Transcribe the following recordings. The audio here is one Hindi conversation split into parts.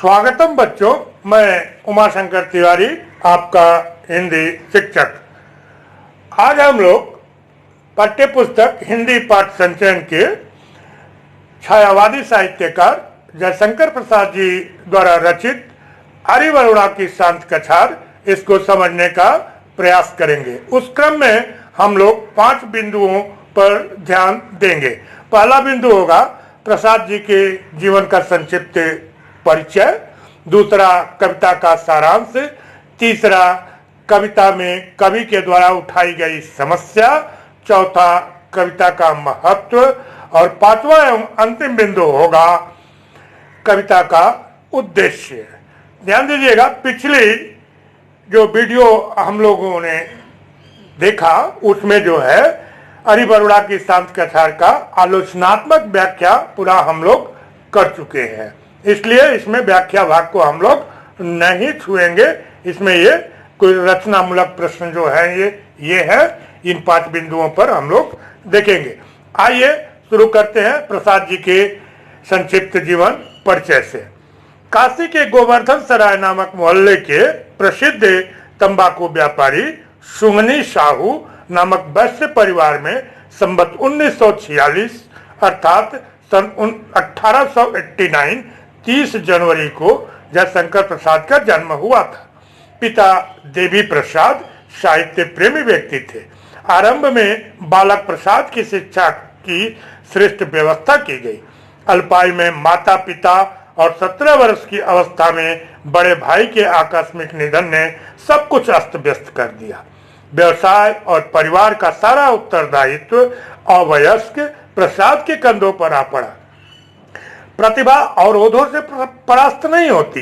स्वागतम बच्चों, मैं उमाशंकर तिवारी, आपका हिंदी शिक्षक। आज हम लोग पाठ्य पुस्तक हिंदी पाठ संचयन के छायावादी साहित्यकार जयशंकर प्रसाद जी द्वारा रचित आर्यवरुणा की शांत कछार, इसको समझने का प्रयास करेंगे। उस क्रम में हम लोग 5 बिंदुओं पर ध्यान देंगे। पहला बिंदु होगा प्रसाद जी के जीवन का संक्षिप्त परिचय, दूसरा कविता का सारांश, तीसरा कविता में कवि के द्वारा उठाई गई समस्या, चौथा कविता का महत्व और पांचवा एवं अंतिम बिंदु होगा कविता का उद्देश्य। ध्यान दीजिएगा, पिछली जो वीडियो हम लोगों ने देखा उसमें जो है आर्यवरुणा की शांत कछार का आलोचनात्मक व्याख्या पूरा हम लोग कर चुके हैं, इसलिए इसमें व्याख्या भाग को हम लोग नहीं छुएंगे। इसमें ये कोई रचनामूलक प्रश्न जो है ये है, इन 5 बिंदुओं पर हम लोग देखेंगे। आइए शुरू करते हैं प्रसाद जी के संक्षिप्त जीवन परिचय से। काशी के गोवर्धन सराय नामक मोहल्ले के प्रसिद्ध तंबाकू व्यापारी सुंगनी साहू नामक वैश्य परिवार में संवत 1946 अर्थात सन 1889 30 जनवरी को जयशंकर प्रसाद का जन्म हुआ था। पिता देवी प्रसाद साहित्य प्रेमी व्यक्ति थे। आरंभ में बालक प्रसाद की शिक्षा की श्रेष्ठ व्यवस्था की गई। अल्पायु में माता पिता और 17 वर्ष की अवस्था में बड़े भाई के आकस्मिक निधन ने सब कुछ अस्त व्यस्त कर दिया। व्यवसाय और परिवार का सारा उत्तरदायित्व अवयस्क प्रसाद के कंधों पर आ पड़ा। प्रतिभा अवरोधों से परास्त नहीं होती।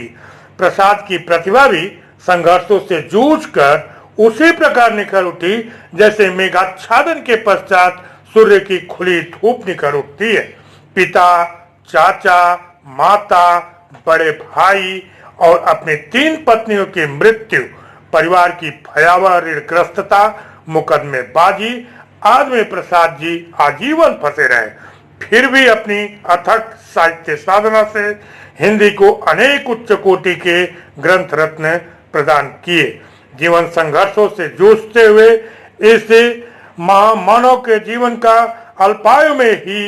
प्रसाद की प्रतिभा भी संघर्षों से जूझकर उसी प्रकार निखर उठी जैसे मेघाच्छादन के पश्चात सूर्य की खुली धूप निखर उठती है। पिता, चाचा, माता, बड़े भाई और अपनी 3 पत्नियों की मृत्यु, परिवार की भयावह ऋणग्रस्तता, मुकदमेबाजी आदि में प्रसाद जी आजीवन फंसे रहे। फिर भी अपनी अथक साहित्य साधना से हिंदी को अनेक उच्च कोटि के ग्रंथ रत्न प्रदान किए। जीवन संघर्षों से जूझते हुए इस महामानव के जीवन का अल्पायु में ही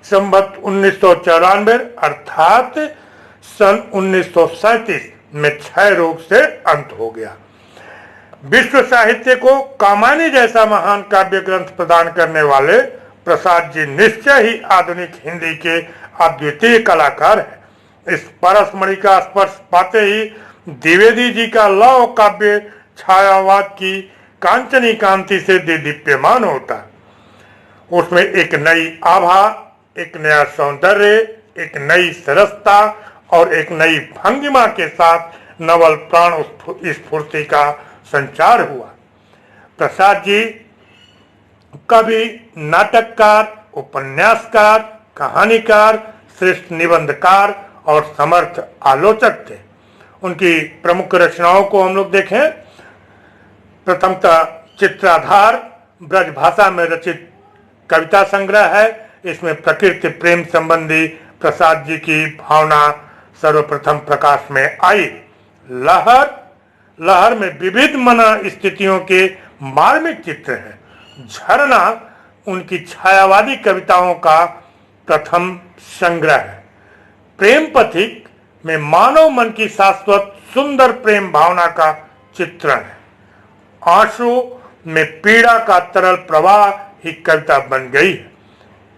संवत 1994 अर्थात सन 1937 में क्षय रोग से अंत हो गया। विश्व साहित्य को कामायनी जैसा महान काव्य ग्रंथ प्रदान करने वाले प्रसाद जी निश्चय ही आधुनिक हिंदी के अद्वितीय कलाकार हैं। इस परसमणि का स्पर्श पाते ही द्विवेदी जी का लौह काव्य छायावाद की कांचनी कांति से दीप्यमान होता। उसमें एक नई आभा, एक नया सौंदर्य, एक नई सरसता और एक नई भंगिमा के साथ नवल प्राण स्फूर्ति का संचार हुआ। प्रसाद जी कवि, नाटककार, उपन्यासकार, कहानीकार, श्रेष्ठ निबंधकार और समर्थ आलोचक थे। उनकी प्रमुख रचनाओं को हम लोग देखें। प्रथमतः चित्राधार ब्रज भाषा में रचित कविता संग्रह है। इसमें प्रकृति प्रेम संबंधी प्रसाद जी की भावना सर्वप्रथम प्रकाश में आई। लहर में विविध मना स्थितियों के मार्मिक चित्र हैं। झरना उनकी छायावादी कविताओं का प्रथम संग्रह है। प्रेम पथिक में मानव मन की शाश्वत सुंदर प्रेम भावना का चित्रण है। आंसू में पीड़ा का तरल प्रवाह ही कविता बन गई है।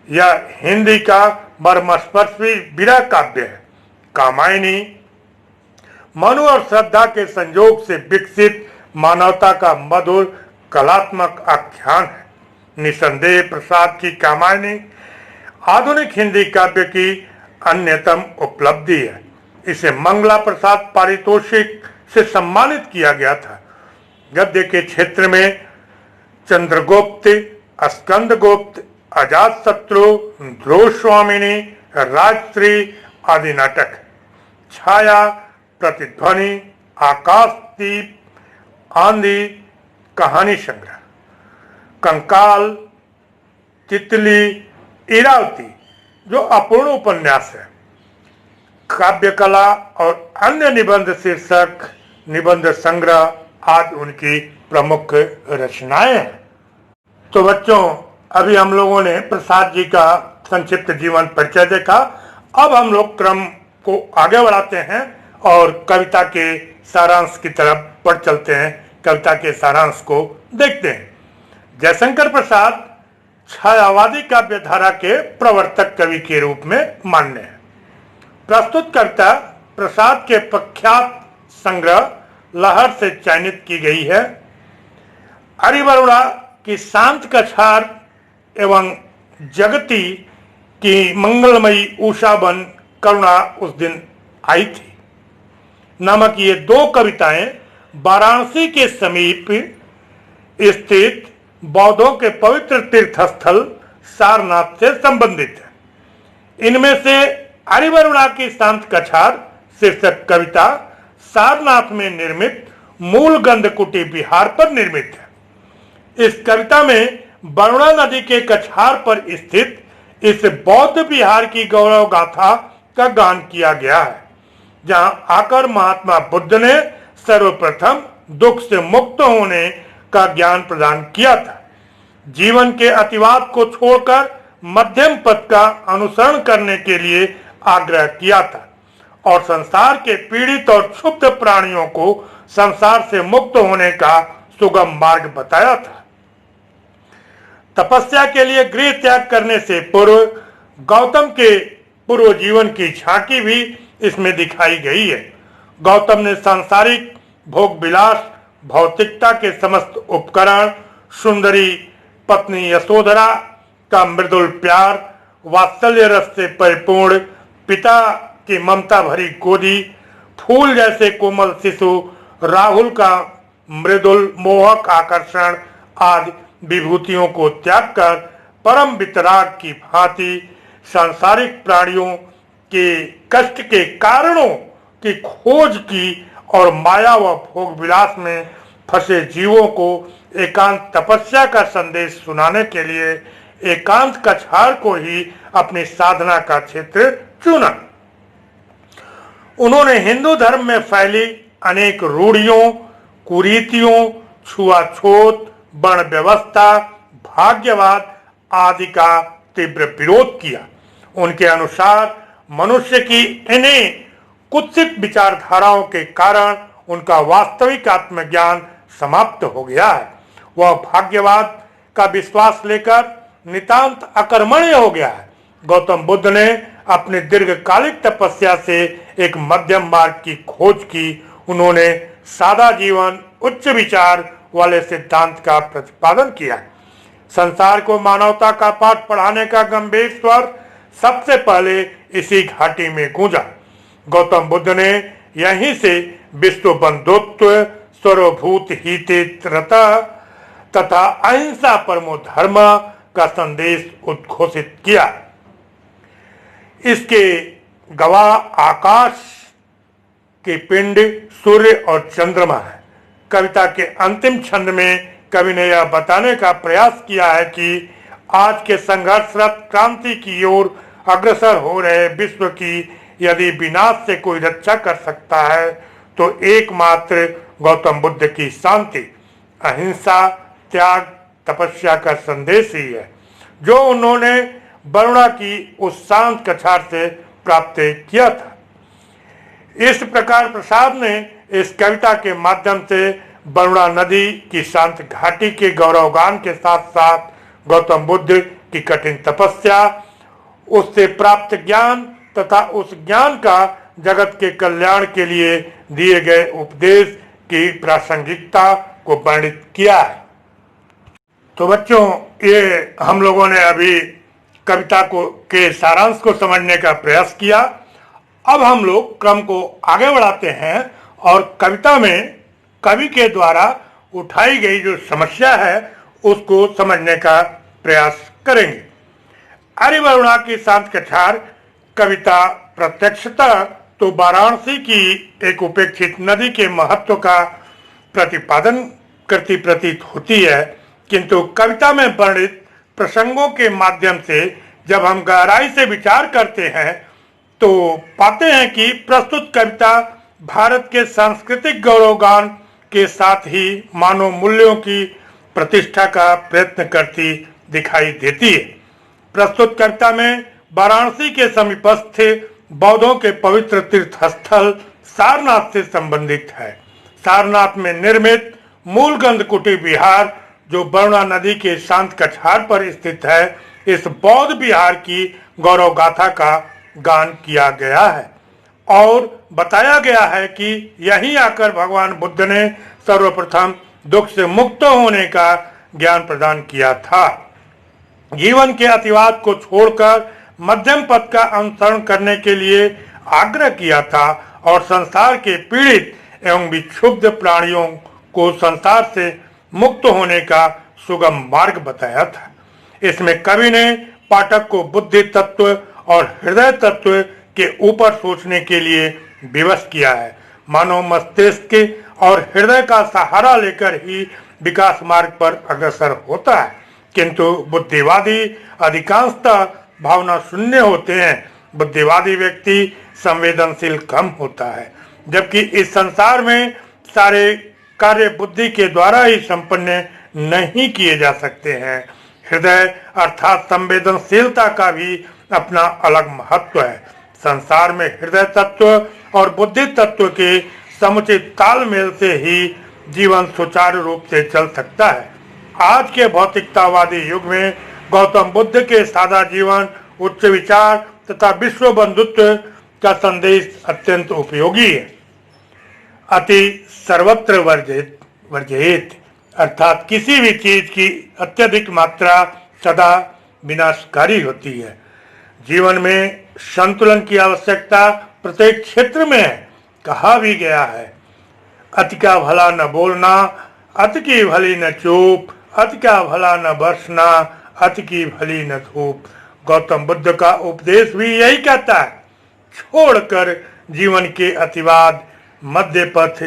यह हिंदी का मर्मस्पर्शी विरह काव्य है। कामायनी मनु और श्रद्धा के संयोग से विकसित मानवता का मधुर कलात्मक आख्यान है। निसंदेह प्रसाद की कामायनी आधुनिक हिंदी काव्य की अन्यतम उपलब्धि है। इसे मंगला प्रसाद पारितोषिक से सम्मानित किया गया था। गद्य के क्षेत्र में चंद्रगुप्त, स्कंदगुप्त, अजातशत्रु, ध्रुव स्वामिनी, राजश्री आदि नाटक। छाया, प्रतिध्वनि, आकाशदीप, आंधी, कहानी संग्रह। कंकाल, तितली, इरावती जो अपूर्ण उपन्यास है। काव्य कला और अन्य निबंध शीर्षक, निबंध संग्रह आज उनकी प्रमुख रचनाएं हैं। तो बच्चों, अभी हम लोगों ने प्रसाद जी का संक्षिप्त जीवन परिचय देखा। अब हम लोग क्रम को आगे बढ़ाते हैं और कविता के सारांश की तरफ बढ़ चलते हैं। कविता के सारांश को देखते हैं। जयशंकर प्रसाद छायावादी काव्यधारा के प्रवर्तक कवि के रूप में मान्य है। प्रस्तुत कविता प्रसाद के प्रख्यात संग्रह लहर से चयनित की गई है। अरिवरुणा की शांत कछार एवं जगती की मंगलमयी उषा बन करुणा उस दिन आई थी नामक ये दो कविताएं वाराणसी के समीप स्थित बौद्धों के पवित्र तीर्थस्थल सारनाथ से संबंधित है। इनमें से अरिवरुणा की शांत कछार शीर्षक कविता सारनाथ में निर्मित मूल गंधकुटी विहार पर निर्मित है। इस कविता में वरुणा नदी के कछार पर स्थित इस बौद्ध विहार की गौरव गाथा का गान किया गया है, जहां आकर महात्मा बुद्ध ने सर्वप्रथम दुख से मुक्त होने का ज्ञान प्रदान किया था। जीवन के अतिवाद को छोड़कर मध्यम पथ का अनुसरण करने के लिए आग्रह किया था और संसार के पीड़ित और क्षुब्ध प्राणियों को संसार से मुक्त होने का सुगम मार्ग बताया था। तपस्या के लिए गृह त्याग करने से पूर्व गौतम के पूर्व जीवन की झांकी भी इसमें दिखाई गई है। गौतम ने सांसारिक भोग विलास, भौतिकता के समस्त उपकरण, सुंदरी पत्नी यशोधरा का मृदुल प्यार, वात्सल्य रस से परिपूर्ण पिता की ममता भरी गोदी, फूल जैसे कोमल शिशु राहुल का मृदुल मोहक आकर्षण आदि विभूतियों को त्याग कर परम वितराग की भांति सांसारिक प्राणियों के कष्ट के कारणों की खोज की और माया व भोग विलास में फंसे जीवों को एकांत तपस्या का संदेश सुनाने के लिए एकांत कछार को ही अपनी साधना का क्षेत्र चुना। उन्होंने हिंदू धर्म में फैली अनेक रूढ़ियों, कुरीतियों, छुआछूत, वर्ण व्यवस्था, भाग्यवाद आदि का तीव्र विरोध किया। उनके अनुसार मनुष्य की इन्हीं कुत्सित विचारधाराओं के कारण उनका वास्तविक आत्मज्ञान समाप्त हो गया है। वह भाग्यवाद का विश्वास लेकर नितांत अकर्मण्य हो गया है। गौतम बुद्ध ने अपनी दीर्घकालिक तपस्या से एक मध्यम मार्ग की खोज की। उन्होंने सादा जीवन, उच्च विचार वाले सिद्धांत का प्रतिपादन किया। संसार को मानवता का पाठ पढ़ाने का गंभीर स्वर सबसे पहले इसी घाटी में गूंजा। गौतम बुद्ध ने यहीं से विश्व बंधुत्व, सर्वभूत हितैषिता तथा अहिंसा परमो धर्म का संदेश उद्घोषित किया। इसके गवाह आकाश के पिंड, सूर्य और चंद्रमा है। कविता के अंतिम छंद में कवि ने यह बताने का प्रयास किया है कि आज के संघर्षरत क्रांति की ओर अग्रसर हो रहे विश्व की यदि विनाश से कोई रक्षा कर सकता है तो एकमात्र गौतम बुद्ध की शांति, अहिंसा, त्याग, तपस्या का संदेश ही है, जो उन्होंने वरुणा की उस शांत कछार से प्राप्त किया था। इस प्रकार प्रसाद ने इस कविता के माध्यम से वरुणा नदी की शांत घाटी के गौरवगान के साथ साथ गौतम बुद्ध की कठिन तपस्या, उससे प्राप्त ज्ञान तथा उस ज्ञान का जगत के कल्याण के लिए दिए गए उपदेश की प्रासंगिकता को वर्णित किया है। तो बच्चों, ये हम लोगों ने अभी कविता को के सारांश को समझने का प्रयास किया। अब हम लोग क्रम को आगे बढ़ाते हैं और कविता में कवि के द्वारा उठाई गई जो समस्या है उसको समझने का प्रयास करेंगे। अरिवरुणा की शांत कछार कविता प्रत्यक्षतः तो वाराणसी की एक उपेक्षित नदी के महत्व का प्रतिपादन करती प्रतीत होती है, किंतु कविता में वर्णित प्रसंगों के माध्यम से जब हम गहराई से विचार करते हैं तो पाते हैं कि प्रस्तुत कविता भारत के सांस्कृतिक गौरवगान के साथ ही मानव मूल्यों की प्रतिष्ठा का प्रयत्न करती दिखाई देती है। प्रस्तुत कविता में वाराणसी के समीपस्थ बौद्धों के पवित्र तीर्थ स्थल सारनाथ से संबंधित है। सारनाथ में निर्मित मूलगंध कुटी विहार, जो वरुणा नदी के शांत कछार पर स्थित है, इस बौद्ध विहार की गौरव गाथा का गान किया गया है और बताया गया है कि यहीं आकर भगवान बुद्ध ने सर्वप्रथम दुख से मुक्त होने का ज्ञान प्रदान किया था। जीवन के अतिवाद को छोड़कर मध्यम पथ का अनुसरण करने के लिए आग्रह किया था और संसार के पीड़ित एवं विक्षुब्ध प्राणियों को संसार से मुक्त होने का सुगम मार्ग बताया था। इसमें कवि ने पाठक को बुद्धि तत्व और हृदय तत्व के ऊपर सोचने के लिए विवश किया है। मानव मस्तिष्क और हृदय का सहारा लेकर ही विकास मार्ग पर अग्रसर होता है, किंतु बुद्धिवादी अधिकांशतः भावना शून्य होते हैं। बुद्धिवादी व्यक्ति संवेदनशील कम होता है, जबकि इस संसार में सारे कार्य बुद्धि के द्वारा ही संपन्न नहीं किए जा सकते हैं। हृदय अर्थात संवेदनशीलता का भी अपना अलग महत्व है। संसार में हृदय तत्व और बुद्धि तत्व के समुचित तालमेल से ही जीवन सुचारू रूप से चल सकता है। आज के भौतिकतावादी युग में गौतम बुद्ध के सादा जीवन, उच्च विचार तथा विश्व बंधुत्व का संदेश अत्यंत उपयोगी है। अति सर्वत्र वर्जित अर्थात किसी भी चीज की अत्यधिक मात्रा सदा विनाशकारी होती है। जीवन में संतुलन की आवश्यकता प्रत्येक क्षेत्र में है। कहा भी गया है, अति का भला न बोलना, अति की भली न चूप, अति का भला न बरसना, अति की भली न धूप। गौतम बुद्ध का उपदेश भी यही कहता है। छोड़कर जीवन के अतिवाद, मध्य पथ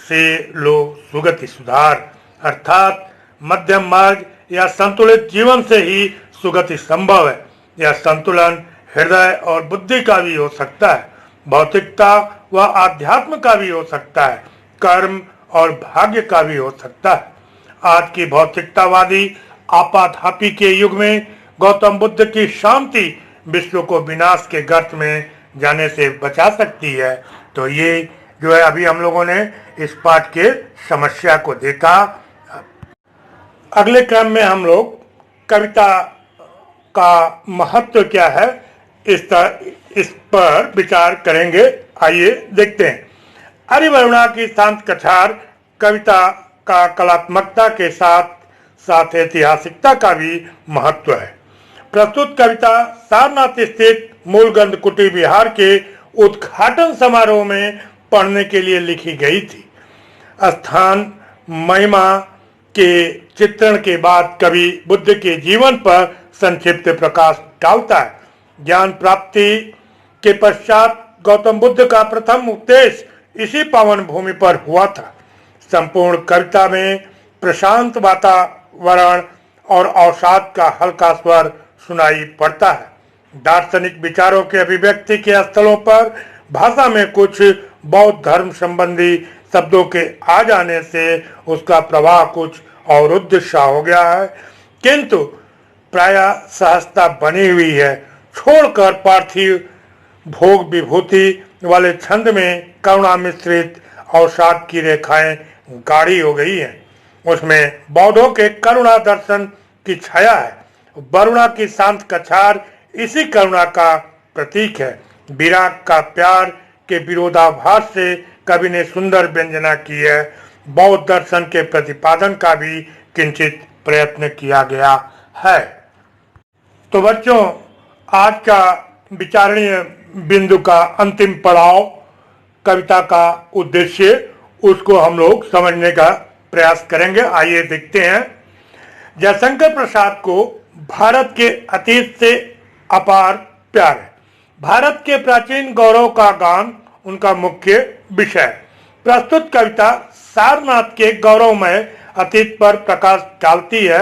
से लो सुगति सुधार, अर्थात मध्यम मार्ग या संतुलित जीवन से ही सुगति संभव है। यह संतुलन हृदय और बुद्धि का भी हो सकता है, भौतिकता व आध्यात्म का भी हो सकता है, कर्म और भाग्य का भी हो सकता है। आज की भौतिकतावादी आपाधापी के युग में गौतम बुद्ध की शांति विश्व को विनाश के गर्त में जाने से बचा सकती है। तो ये जो है अभी हम लोगों ने इस पाठ के समस्या को देखा। अगले क्रम में हम लोग कविता का महत्व क्या है इस पर विचार करेंगे। आइए देखते हैं। अरिवरुणा की शांत कछार कविता का कलात्मकता के साथ साथ ऐतिहासिकता का भी महत्व है। प्रस्तुत कविता सारनाथ स्थित मूलगंध कुटी विहार के उद्घाटन समारोह में पढ़ने के लिए लिखी गई थी। स्थान महिमा के चित्रण के बाद कवि बुद्ध के जीवन पर संक्षिप्त प्रकाश डालता है। ज्ञान प्राप्ति के पश्चात गौतम बुद्ध का प्रथम उपदेश इसी पावन भूमि पर हुआ था। संपूर्ण कविता में प्रशांत वातावरण और अवसाद का हल्का स्वर सुनाई पड़ता है। दार्शनिक विचारों के अभिव्यक्ति के स्थलों पर भाषा में कुछ बौद्ध धर्म संबंधी शब्दों के आ जाने से उसका प्रवाह कुछ अवरुद्ध सा हो गया है, किंतु प्राय सहजता बनी हुई है। छोड़कर पार्थिव भोग विभूति वाले छंद में करुणा मिश्रित अवसाद की रेखाएं गाढ़ी हो गई हैं। उसमें बौद्धों के करुणा दर्शन की छाया है। वरुणा की शांत कछार इसी करुणा का प्रतीक है। विराग का प्यार के विरोधाभास से कवि ने सुंदर व्यंजना की है। बौद्ध दर्शन के प्रतिपादन का भी किंचित प्रयत्न किया गया है। तो बच्चों, आज का विचारणीय बिंदु का अंतिम पड़ाव कविता का उद्देश्य, उसको हम लोग समझने का प्रयास करेंगे। आइए देखते हैं। जयशंकर प्रसाद को भारत के अतीत से अपार प्यार है। भारत के प्राचीन गौरव का गान उनका मुख्य विषय है। प्रस्तुत कविता सारनाथ के गौरवमय अतीत पर प्रकाश डालती है।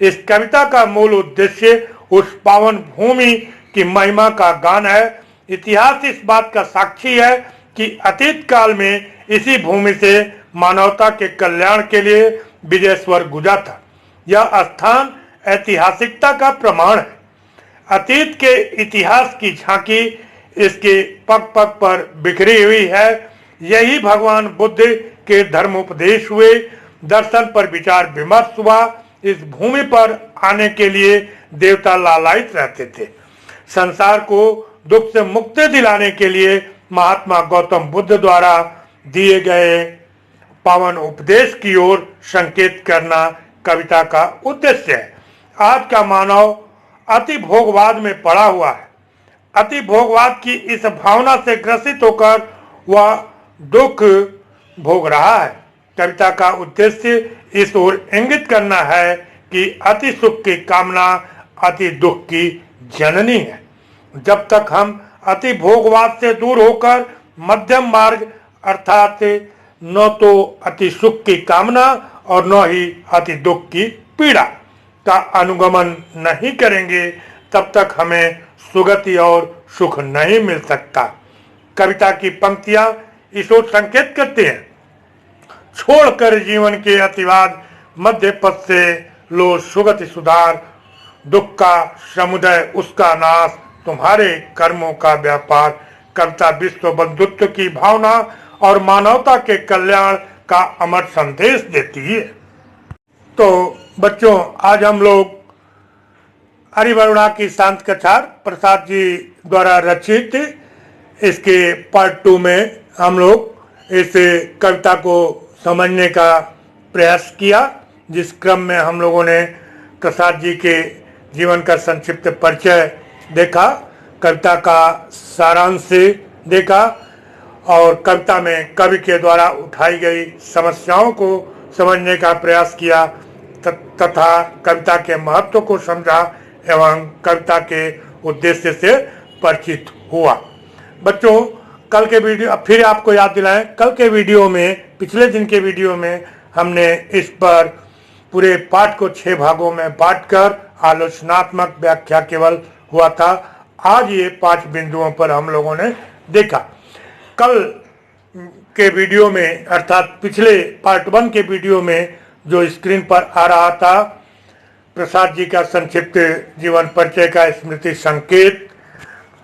इस कविता का मूल उद्देश्य उस पावन भूमि की महिमा का गान है इतिहास इस बात का साक्षी है कि अतीत काल में इसी भूमि से मानवता के कल्याण के लिए विजय स्वर गुजा था। यह स्थान ऐतिहासिकता का प्रमाण है। अतीत के इतिहास की झांकी इसके पग पग पर बिखरी हुई है। यही भगवान बुद्ध के धर्मोपदेश हुए, दर्शन पर विचार विमर्श हुआ। इस भूमि पर आने के लिए देवता लालायित रहते थे। संसार को दुख से मुक्ति दिलाने के लिए महात्मा गौतम बुद्ध द्वारा दिए गए पावन उपदेश की ओर संकेत करना कविता का उद्देश्य है। आज का मानव अति भोगवाद में पड़ा हुआ है। अति भोगवाद की इस भावना से ग्रसित होकर वह दुख भोग रहा है। कविता का उद्देश्य इस ओर इंगित करना है कि अति सुख की कामना अति दुख की जननी है। जब तक हम अति भोगवाद से दूर होकर मध्यम मार्ग अर्थात न तो अति सुख की कामना और न ही अति दुख की पीड़ा का अनुगमन नहीं करेंगे, तब तक हमें सुगति और सुख नहीं मिल सकता। कविता की पंक्तियां इस ओर संकेत करते हैं, छोड़कर जीवन के अतिवाद मध्य पथ से लो सुगति सुधार, दुख का समुदय उसका नाश, तुम्हारे कर्मों का व्यापार। कविता विश्व बंधुत्व की भावना और मानवता के कल्याण का अमर संदेश देती है। तो बच्चों, आज हम लोग हरिवरुणा की शांत कथा प्रसाद जी द्वारा रचित इसके पार्ट 2 में हम लोग इस कविता को समझने का प्रयास किया, जिस क्रम में हम लोगों ने प्रसाद जी के जीवन का संक्षिप्त परिचय देखा, कविता का सारांश देखा और कविता में कवि के द्वारा उठाई गई समस्याओं को समझने का प्रयास किया तथा कविता के महत्व को समझा एवं कविता के उद्देश्य से परिचित हुआ। बच्चों, कल के वीडियो फिर आपको याद दिलाएं, कल के वीडियो में, पिछले दिन के वीडियो में हमने इस पर पूरे पाठ को 6 भागों में बांटकर आलोचनात्मक व्याख्या केवल हुआ था। आज ये 5 बिंदुओं पर हम लोगों ने देखा। कल के वीडियो में अर्थात पिछले पार्ट 1 के वीडियो में जो स्क्रीन पर आ रहा था, प्रसाद जी का संक्षिप्त जीवन परिचय का स्मृति संकेत,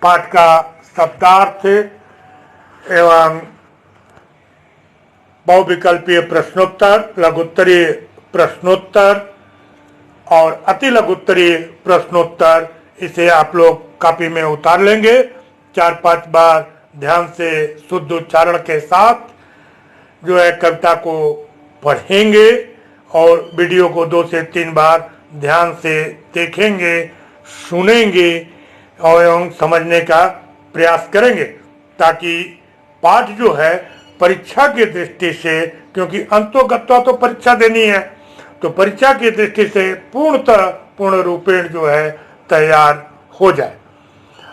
पाठ का शब्दार्थ एवं बहुविकल्पीय प्रश्नोत्तर, लघुत्तरीय प्रश्नोत्तर और अति लघुत्तरीय प्रश्नोत्तर, इसे आप लोग कॉपी में उतार लेंगे। 4-5 बार ध्यान से शुद्ध उच्चारण के साथ जो है कविता को पढ़ेंगे और वीडियो को 2 से 3 बार ध्यान से देखेंगे, सुनेंगे और एवं समझने का प्रयास करेंगे, ताकि पाठ जो है परीक्षा की दृष्टि से, क्योंकि अंतोगत्वा तो परीक्षा देनी है, तो परीक्षा की दृष्टि से पूर्ण रूपेण जो है तैयार हो जाए।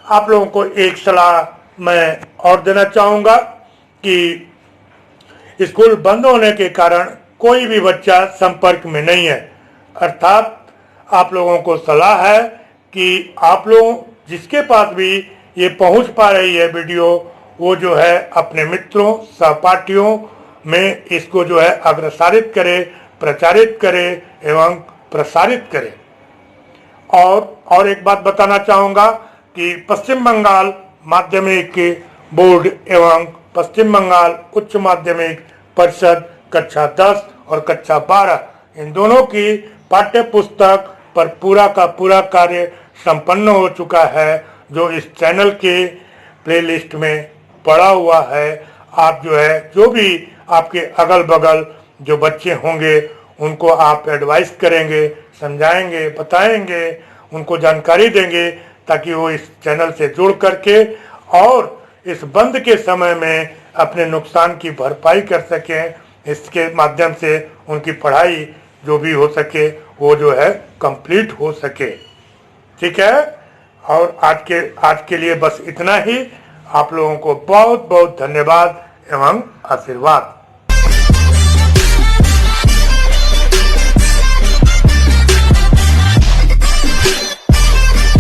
आप लोगों को एक सलाह मैं और देना चाहूँगा कि स्कूल बंद होने के कारण कोई भी बच्चा संपर्क में नहीं है, अर्थात आप लोगों को सलाह है कि आप लोग जिसके पास भी ये पहुंच पा रही है वीडियो, वो जो है अपने मित्रों सहपाठियों में इसको जो है अग्रसारित करे, प्रचारित करे एवं प्रसारित करे। और एक बात बताना चाहूँगा कि पश्चिम बंगाल माध्यमिक बोर्ड एवं पश्चिम बंगाल उच्च माध्यमिक परिषद कक्षा 10 और कक्षा 12 इन दोनों की पाठ्य पुस्तक पर पूरा का पूरा कार्य संपन्न हो चुका है, जो इस चैनल के प्लेलिस्ट में पड़ा हुआ है। आप जो है, जो भी आपके अगल बगल जो बच्चे होंगे उनको आप एडवाइस करेंगे, समझाएंगे, बताएंगे, उनको जानकारी देंगे, ताकि वो इस चैनल से जुड़ करके और इस बंद के समय में अपने नुकसान की भरपाई कर सकें। इसके माध्यम से उनकी पढ़ाई जो भी हो सके वो जो है कंप्लीट हो सके। ठीक है, और आज के लिए बस इतना ही। आप लोगों को बहुत बहुत धन्यवाद एवं आशीर्वाद।